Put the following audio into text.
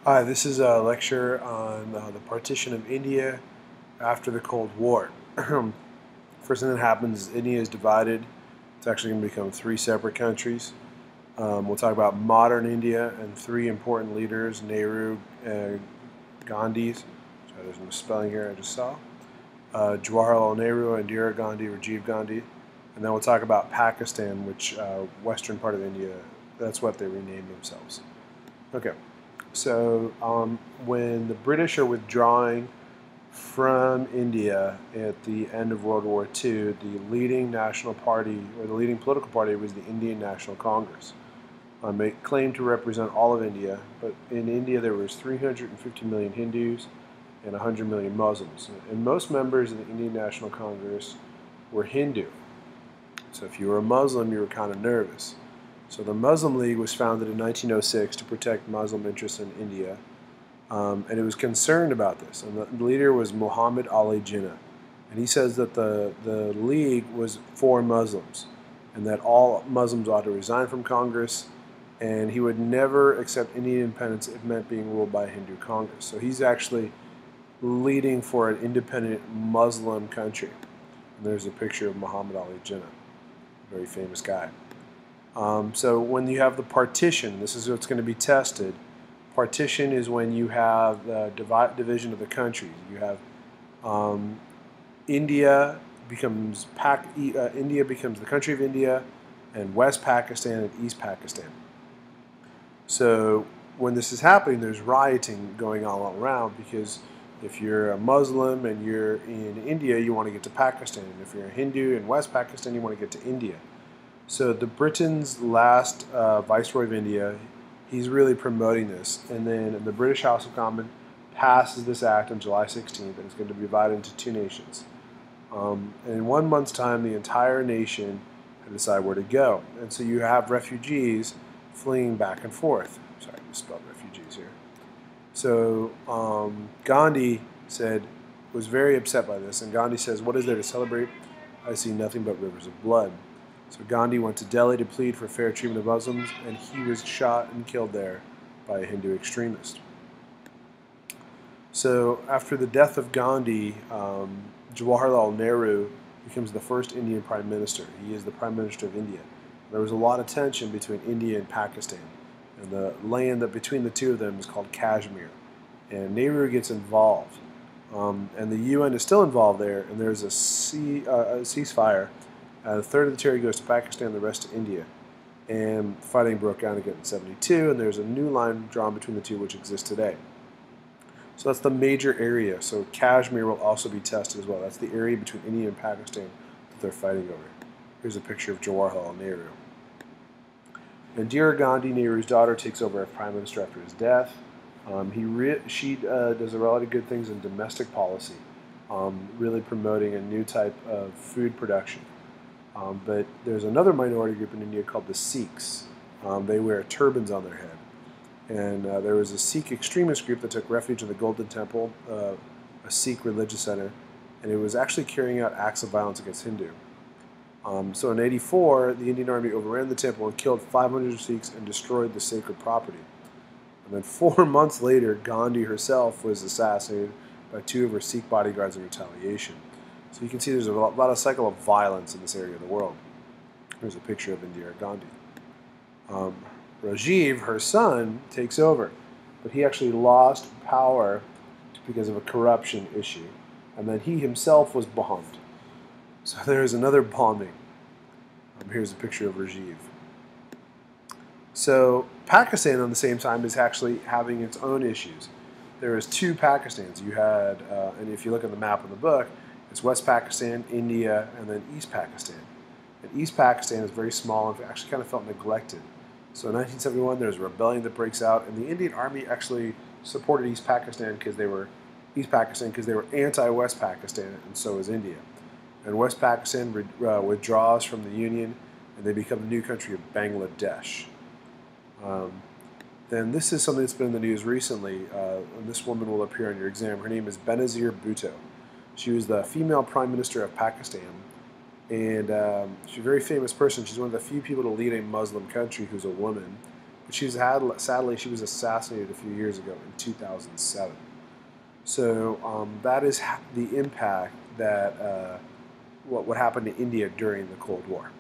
Hi, this is a lecture on the partition of India after the Cold War. First thing that happens is India is divided. It's actually going to become three separate countries. We'll talk about modern India and three important leaders, Nehru, Gandhi. Sorry, there's a misspelling here I just saw. Jawaharlal Nehru, Indira Gandhi, Rajiv Gandhi. And then we'll talk about Pakistan, which western part of India, that's what they renamed themselves. Okay. So when the British are withdrawing from India at the end of World War II, the leading national party or the leading political party was the Indian National Congress. It claimed to represent all of India, but in India there was 350 million Hindus and 100 million Muslims. And most members of the Indian National Congress were Hindu. So if you were a Muslim, you were kind of nervous. So the Muslim League was founded in 1906 to protect Muslim interests in India, and it was concerned about this. And the leader was Muhammad Ali Jinnah, and he says that the League was for Muslims, and that all Muslims ought to resign from Congress, and he would never accept Indian independence if it meant being ruled by a Hindu Congress. So he's actually leading for an independent Muslim country. And there's a picture of Muhammad Ali Jinnah, a very famous guy. So when you have the partition, this is what's going to be tested. Partition is when you have the division of the countries. You have India becomes India becomes the country of India, and West Pakistan and East Pakistan. So when this is happening, there's rioting going on all around because if you're a Muslim and you're in India, you want to get to Pakistan. And if you're a Hindu in West Pakistan, you want to get to India. So the Britain's last Viceroy of India, he's really promoting this. And then the British House of Commons passes this act on July 16th, and it's going to be divided into two nations. And in 1 month's time, the entire nation can decide where to go. And so you have refugees fleeing back and forth. Sorry, I misspelled refugees here. So Gandhi was very upset by this, and Gandhi says, "What is there to celebrate? I see nothing but rivers of blood." So Gandhi went to Delhi to plead for fair treatment of Muslims, and he was shot and killed there by a Hindu extremist. So after the death of Gandhi, Jawaharlal Nehru becomes the first Indian prime minister. He is the prime minister of India. There was a lot of tension between India and Pakistan, and the land that between the two of them is called Kashmir. And Nehru gets involved, and the UN is still involved there, and there's a ceasefire. A third of the territory goes to Pakistan, the rest to India. And fighting broke out again in 1972, and there's a new line drawn between the two which exists today. So that's the major area. So Kashmir will also be tested as well. That's the area between India and Pakistan that they're fighting over. Here's a picture of Jawaharlal Nehru. Indira Gandhi, Nehru's daughter, takes over as prime minister after his death. She does a lot of good things in domestic policy, really promoting a new type of food production. But there's another minority group in India called the Sikhs. They wear turbans on their head. And there was a Sikh extremist group that took refuge in the Golden Temple, a Sikh religious center, and it was actually carrying out acts of violence against Hindu. So in '84, the Indian army overran the temple and killed 500 Sikhs and destroyed the sacred property. And then 4 months later, Gandhi herself was assassinated by two of her Sikh bodyguards in retaliation. So you can see there's a lot of cycle of violence in this area of the world. Here's a picture of Indira Gandhi. Rajiv, her son, takes over, but he actually lost power because of a corruption issue, and then he himself was bombed. So there's another bombing. Here's a picture of Rajiv. So Pakistan, on the same time, is actually having its own issues. There is two Pakistans. You had, and if you look at the map in the book, it's West Pakistan, India, and then East Pakistan. And East Pakistan is very small and actually kind of felt neglected. So in 1971, there's a rebellion that breaks out, and the Indian Army actually supported East Pakistan because they were anti-West Pakistan, and so is India. And West Pakistan withdraws from the Union, and they become the new country of Bangladesh. Then this is something that's been in the news recently, and this woman will appear on your exam. Her name is Benazir Bhutto. She was the female prime minister of Pakistan, and she's a very famous person. She's one of the few people to lead a Muslim country who's a woman, Sadly, she was assassinated a few years ago in 2007. So that is the impact that what happened to India during the Cold War.